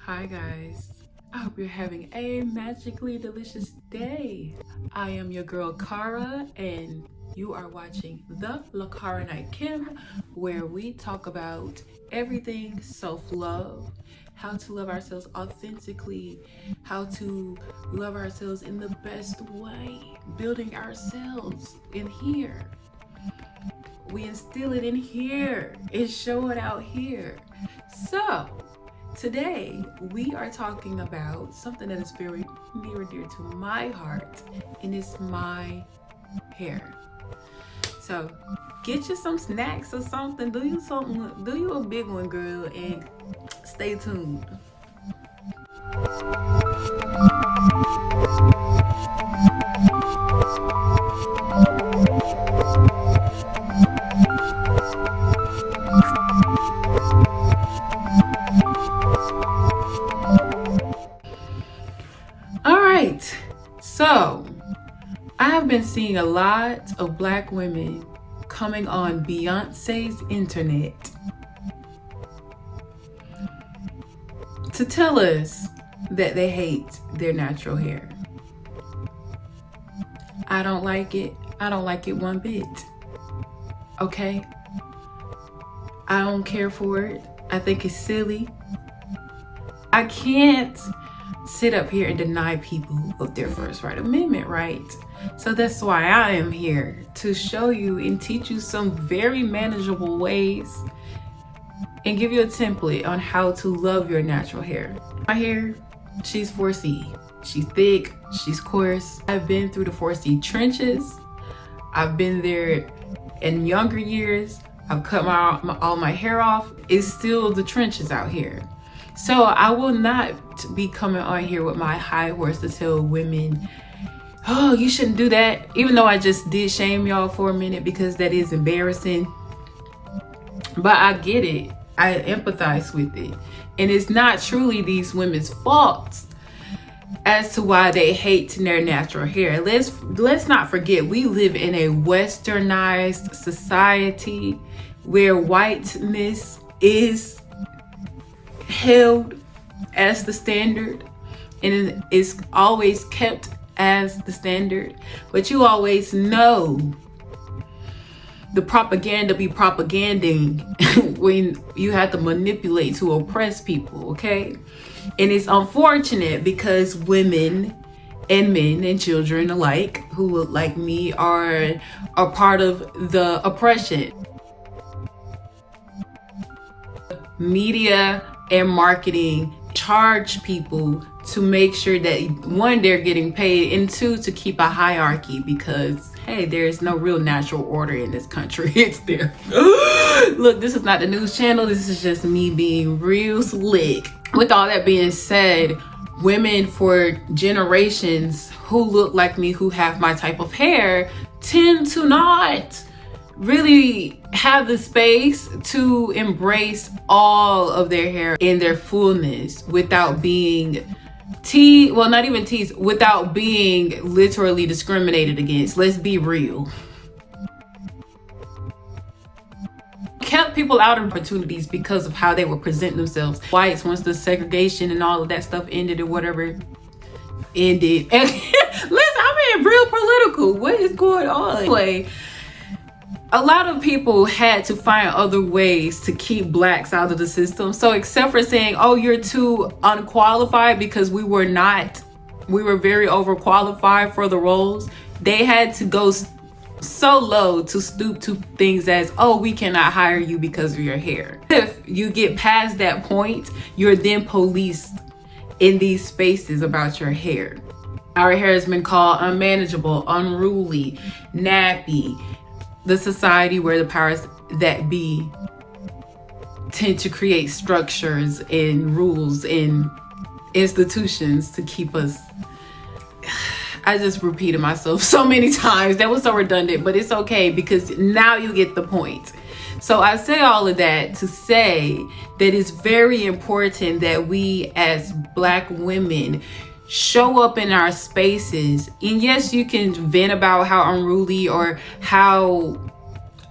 Hi guys, I hope you're having a magically delicious day. I am your girl Kara and you are watching the LarkaraNiakim, where we talk about everything self-love, how to love ourselves authentically, how to love ourselves in the best way, building ourselves in here. We instill it in here and show it out here. So today, we are talking about something that is very near and dear to my heart, and it's my hair. So get you some snacks or something, do you a big one, girl, and stay tuned. So, I have been seeing a lot of Black women coming on Beyonce's internet to tell us that they hate their natural hair. I don't like it. I don't like it one bit. Okay? I don't care for it. I think it's silly. I can't sit up here and deny people of their first right amendment right. So that's why I am here, to show you and teach you some very manageable ways and give you a template on how to love your natural hair. My hair, she's 4C. She's thick, she's coarse. I've been through the 4C trenches. I've been there in younger years. I've cut all my hair off. It's still the trenches out here. So I will not be coming on here with my high horse to tell women, oh, you shouldn't do that. Even though I just did shame y'all for a minute because that is embarrassing. But I get it. I empathize with it. And it's not truly these women's fault as to why they hate their natural hair. Let's not forget, we live in a westernized society where whiteness is held as the standard and it's always kept as the standard. But you always know the propaganda be propaganding when you have to manipulate to oppress people, okay? And it's unfortunate because women and men and children alike who look like me are part of the oppression. Media and marketing charge people to make sure that, one, they're getting paid, and two, to keep a hierarchy, because hey, there's no real natural order in this country. It's there. Look, this is not the news channel. This is just me being real slick. With all that being said, women for generations who look like me, who have my type of hair, tend to not really have the space to embrace all of their hair in their fullness without being not even teased, without being literally discriminated against. Let's be real. Kept people out of opportunities because of how they would present themselves. Whites, once the segregation and all of that stuff ended or whatever ended. And listen, I'm being real political. What is going on? Anyway, a lot of people had to find other ways to keep Blacks out of the system. So except for saying, oh, you're too unqualified, because we were very overqualified for the roles, they had to go so low to stoop to things as, oh, we cannot hire you because of your hair. If you get past that point, you're then policed in these spaces about your hair. Our hair has been called unmanageable, unruly, nappy. The society where the powers that be tend to create structures and rules and institutions to keep us. I just repeated myself so many times. That was so redundant, but it's okay because now you get the point. So I say all of that to say that it's very important that we as Black women show up in our spaces. And yes, you can vent about how unruly or how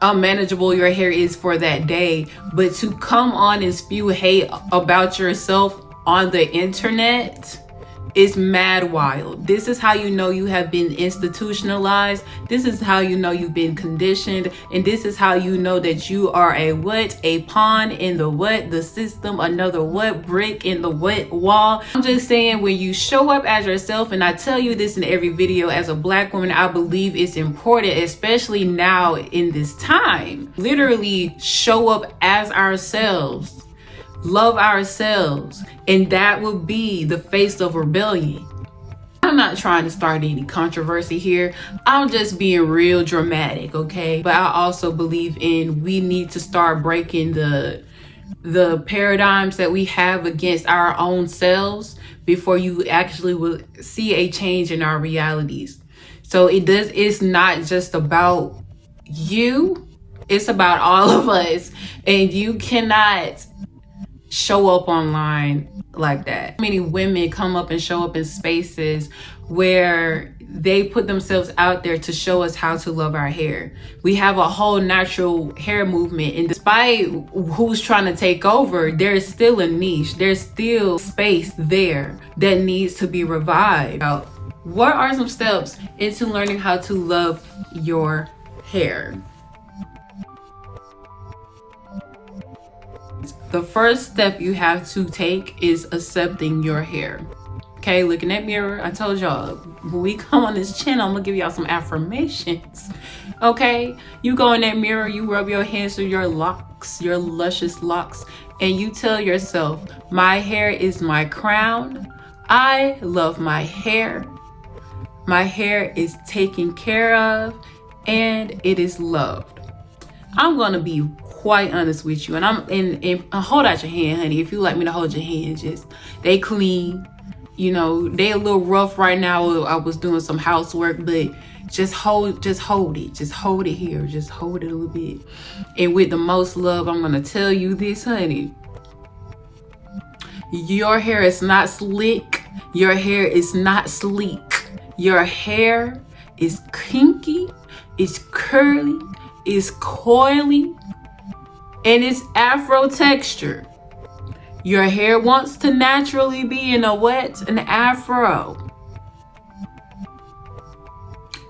unmanageable your hair is for that day, but to come on and spew hate about yourself on the internet is mad wild. This is how you know you have been institutionalized. This is how you know you've been conditioned. And this is how you know that you are a what? A pawn in the what? The system. Another what? Brick in the what? Wall. I'm just saying, when you show up as yourself, and I tell you this in every video, as a Black woman, I believe it's important, especially now in this time. Literally show up as ourselves. Love ourselves, and that will be the face of rebellion. I'm not trying to start any controversy here. I'm just being real dramatic, okay? But I also believe we need to start breaking the paradigms that we have against our own selves before you actually will see a change in our realities. So it's not just about you, it's about all of us, and you cannot show up online like that. Many women come up and show up in spaces where they put themselves out there to show us how to love our hair. We have a whole natural hair movement, and despite who's trying to take over, there's still a niche. There's still space there that needs to be revived. What are some steps into learning how to love your hair? The first step you have to take is accepting your hair. Okay, look in that mirror. I told y'all, when we come on this channel, I'm gonna give y'all some affirmations. Okay, you go in that mirror, you rub your hands through your locks, your luscious locks, and you tell yourself, my hair is my crown. I love my hair. My hair is taken care of, and it is loved. I'm gonna be quite honest with you, and hold out your hand, honey. If you like me to hold your hand, they clean, you know, they a little rough right now. I was doing some housework, but just hold it here, just hold it a little bit. And with the most love, I'm gonna tell you this, honey. Your hair is not slick. Your hair is not sleek. Your hair is kinky, it's curly, it's coily, and it's afro texture. Your hair wants to naturally be in an afro.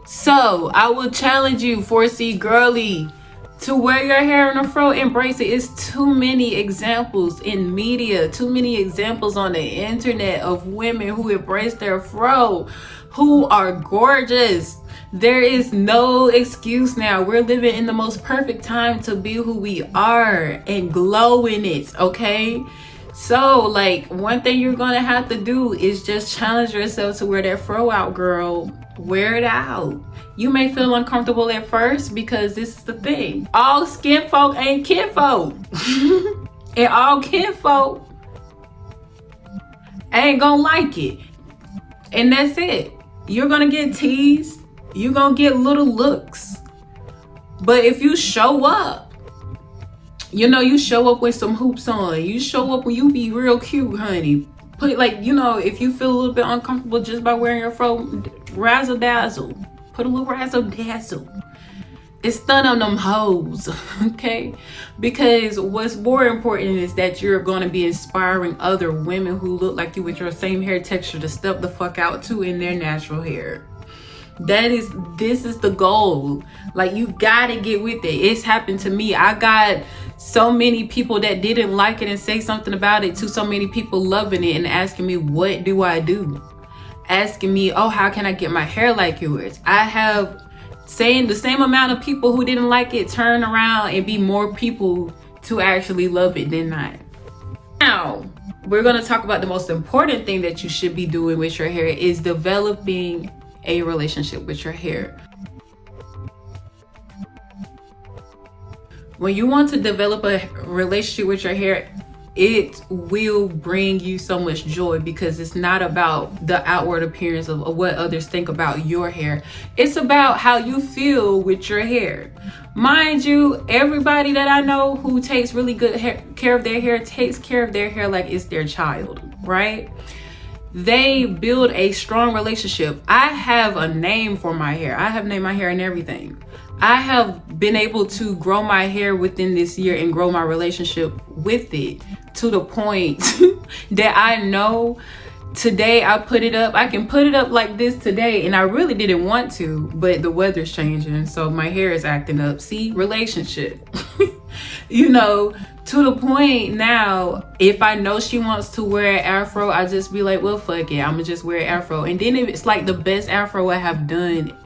So I will challenge you, 4C girly, to wear your hair in a fro. Embrace it. It's too many examples in media, too many examples on the internet of women who embrace their fro, who are gorgeous. There is no excuse now. We're living in the most perfect time to be who we are and glow in it, okay? So, like, one thing you're gonna have to do is just challenge yourself to wear that fro out, girl. Wear it out. You may feel uncomfortable at first, because this is the thing. All skin folk ain't kinfolk. And all kinfolk ain't gonna like it. And that's it. You're gonna get teased. You're gonna get little looks. But if you show up, you know, you show up with some hoops on, you show up when you be real cute, honey. Put, like, you know, if you feel a little bit uncomfortable just by wearing your fro, razzle dazzle. Put a little razzle dazzle. It's stun on them hoes, okay? Because what's more important is that you're gonna be inspiring other women who look like you with your same hair texture to step the fuck out too in their natural hair. This is the goal. Like, you gotta get with it. It's happened to me. I got so many people that didn't like it and say something about it, to so many people loving it and asking me, what do I do? Asking me, oh, how can I get my hair like yours? I have saying the same amount of people who didn't like it turn around and be more people to actually love it than not. Now, we're gonna talk about the most important thing that you should be doing with your hair is developing a relationship with your hair. When you want to develop a relationship with your hair, it will bring you so much joy, because it's not about the outward appearance of what others think about your hair. It's about how you feel with your hair. Mind you, everybody that I know who takes really good care of their hair takes care of their hair like it's their child, right? they build a strong relationship. I have a name for my hair. I have named my hair and everything. I have been able to grow my hair within this year and grow my relationship with it to the point that I know today I put it up. I can put it up like this today, and I really didn't want to, but the weather's changing, so my hair is acting up. See, relationship. You know, to the point now, if I know she wants to wear an afro, I just be like, well, fuck it, I'm gonna just wear an afro. And then it's like the best afro I have done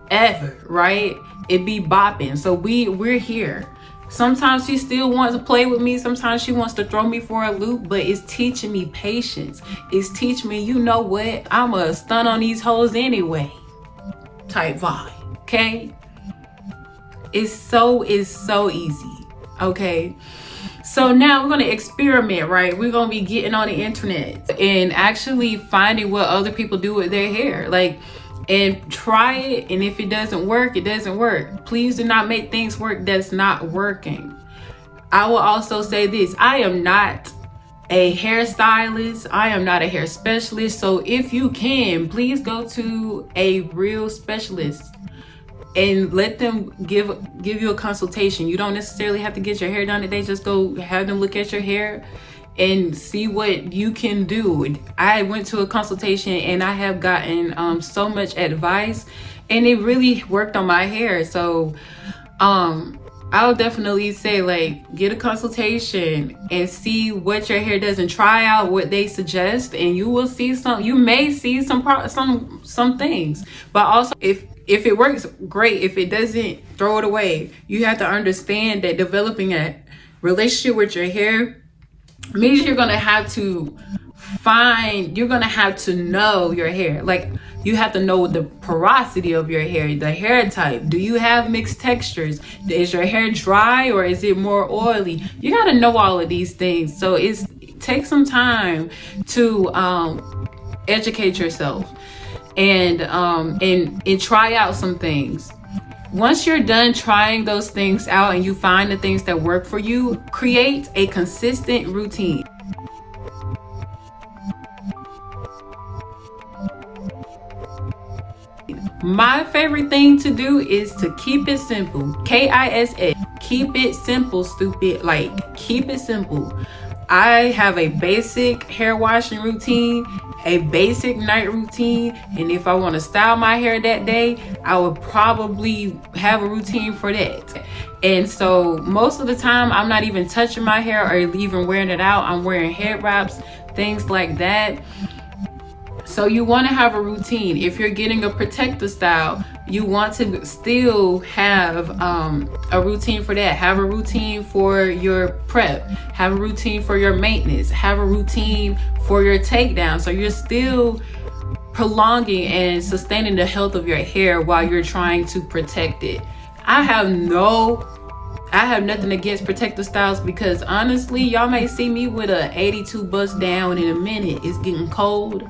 ever, right? It be bopping. So we're here. Sometimes she still wants to play with me. Sometimes she wants to throw me for a loop, but it's teaching me patience. It's teaching me, you know what? I'm a stun on these hoes anyway type vibe, okay? It's so easy, okay? So now we're gonna experiment, right? We're gonna be getting on the internet and actually finding what other people do with their hair. Like, and try it, and if it doesn't work, it doesn't work. Please do not make things work that's not working. I will also say this: I am not a hairstylist. I am not a hair specialist. So if you can, please go to a real specialist and let them give you a consultation. You don't necessarily have to get your hair done today. Just go have them look at your hair and see what you can do. I went to a consultation and I have gotten so much advice, and it really worked on my hair. So I'll definitely say, like, get a consultation and see what your hair does and try out what they suggest, and you will see you may see some things. But also, if it works, great. If it doesn't, throw it away. You have to understand that developing a relationship with your hair means you're gonna have to know your hair. Like, you have to know the porosity of your hair, the hair type. Do you have mixed textures? Is your hair dry or is it more oily? You gotta know all of these things. So take some time to educate yourself and try out some things. Once you're done trying those things out and you find the things that work for you, create a consistent routine. My favorite thing to do is to keep it simple. KISS. Keep it simple, stupid. Like, keep it simple. I have a basic hair washing routine, a basic night routine, and if I want to style my hair that day, I would probably have a routine for that. And so most of the time, I'm not even touching my hair or even wearing it out. I'm wearing head wraps, things like that. So you want to have a routine. If you're getting a protector style, you want to still have a routine for that. Have a routine for your prep. Have a routine for your maintenance. Have a routine for your takedown. So you're still prolonging and sustaining the health of your hair while you're trying to protect it. I have nothing against protector styles, because honestly, y'all may see me with a 82 bust down in a minute. It's getting cold.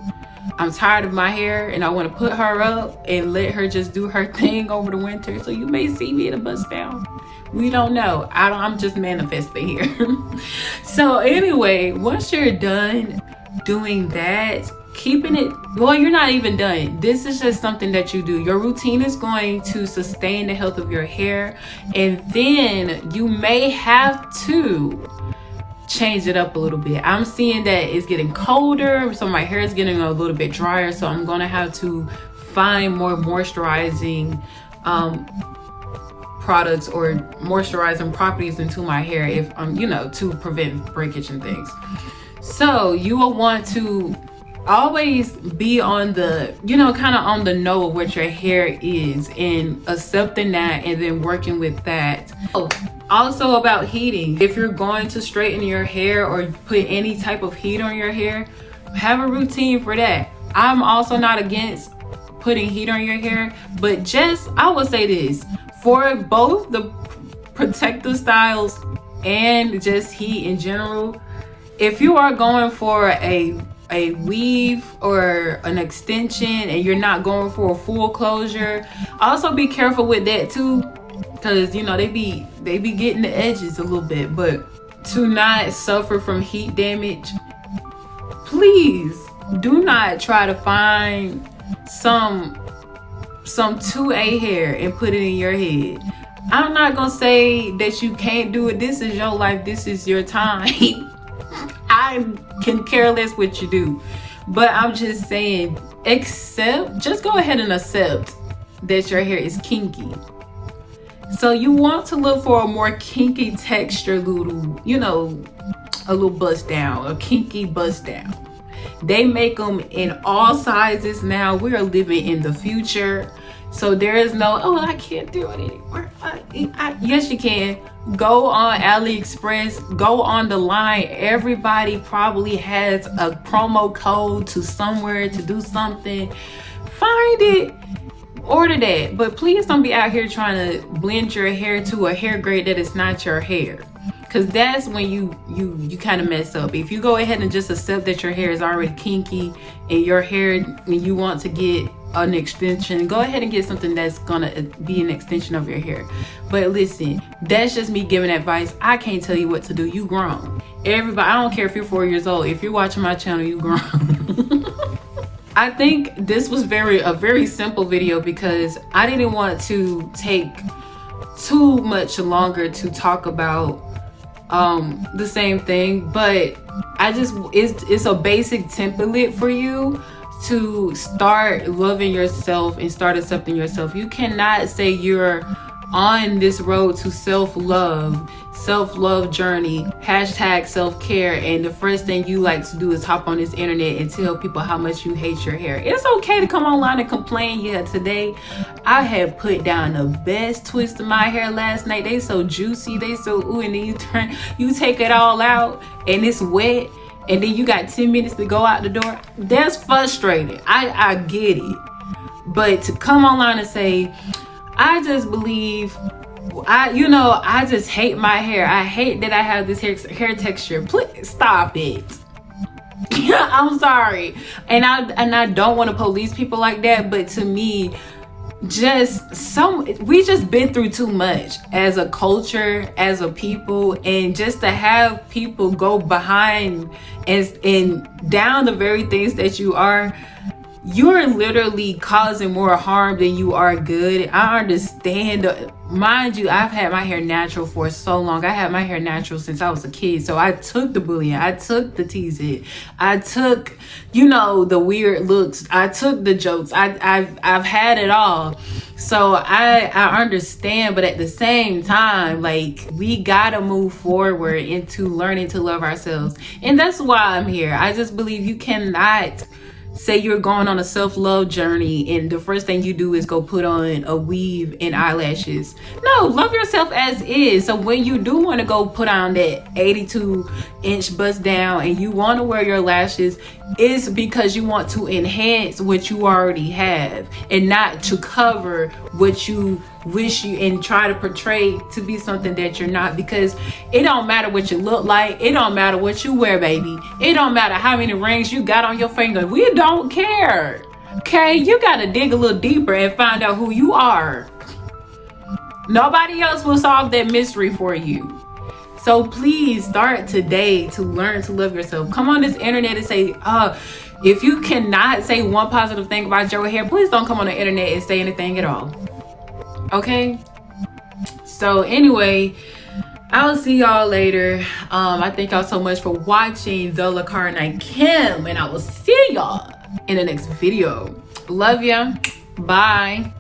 I'm tired of my hair and I want to put her up and let her just do her thing over the winter. So you may see me in a bust down. We don't know. I'm just manifesting here. So anyway, once you're done doing that, keeping it, well, you're not even done. This is just something that you do. Your routine is going to sustain the health of your hair, and then you may have to change it up a little bit. I'm seeing that it's getting colder, so my hair is getting a little bit drier, so I'm gonna have to find more moisturizing products or moisturizing properties into my hair, if to prevent breakage and things. So you will want to always be on the, kind of on the know of what your hair is and accepting that and then working with that. Also about heating. If you're going to straighten your hair or put any type of heat on your hair, have a routine for that. I'm also not against putting heat on your hair, but I will say this, for both the protective styles and just heat in general, if you are going for a weave or an extension and you're not going for a full closure, also be careful with that too, because they be getting the edges a little bit. But to not suffer from heat damage, please Do not try to find some 2A hair and put it in your head. I'm not gonna say that you can't do it. This is your life. This is your time. I can care less what you do. But I'm just saying, just go ahead and accept that your hair is kinky. So you want to look for a more kinky texture, little, you know, a little bust down, a kinky bust down. They make them in all sizes now. We are living in the future. So there is no, oh, I can't do it anymore. Yes, you can. Go on AliExpress, go on the line. Everybody probably has a promo code to somewhere to do something. Find it, order that. But please don't be out here trying to blend your hair to a hair grade that is not your hair. Because that's when you kind of mess up. If you go ahead and just accept that your hair is already kinky and your hair, and you want to get an extension, go ahead and get something that's gonna be an extension of your hair. But listen, that's just me giving advice. I can't tell you what to do. You grown. Everybody, I don't care if you're 4 years old. If you're watching my channel, you grown. I think this was a very simple video because I didn't want to take too much longer to talk about the same thing, but it's a basic template for you to start loving yourself and start accepting yourself. You cannot say you're on this road to self-love journey, hashtag self-care, and the first thing you like to do is hop on this internet and tell people how much you hate your hair. It's okay to come online and complain. Yeah, today I had put down the best twist of my hair last night. They so juicy, they so ooh, and then you take it all out and it's wet, and then you got 10 minutes to go out the door. That's frustrating. I get it. But to come online and say, I just believe, I just hate my hair. I hate that I have this hair texture. Please stop it. I'm sorry. And I don't want to police people like that, but to me, we just been through too much as a culture, as a people, and just to have people go behind and down the very things that you're literally causing more harm than you are good. I understand. Mind you, I've had my hair natural for so long. I had my hair natural since I was a kid. So I took the bullying. I took the teasing. I took, the weird looks. I took the jokes. I've had it all. So I understand, but at the same time, like, we gotta move forward into learning to love ourselves. And that's why I'm here. I just believe you cannot say you're going on a self-love journey and the first thing you do is go put on a weave and eyelashes. No, love yourself as is. So when you do want to go put on that 82-inch bust down and you want to wear your lashes, it's because you want to enhance what you already have and not to cover what you wish you and try to portray to be something that you're not. Because it don't matter what you look like, it don't matter what you wear, baby, it don't matter how many rings you got on your finger. We don't care. Okay, you gotta dig a little deeper and find out who you are. Nobody else will solve that mystery for you. So please start today to learn to love yourself. Come on this internet and say, if you cannot say one positive thing about your hair, please don't come on the internet and say anything at all. Okay? So anyway, I'll see y'all later. I thank y'all so much for watching the LarkaraNiakim, and I will see y'all in the next video. Love ya. Bye.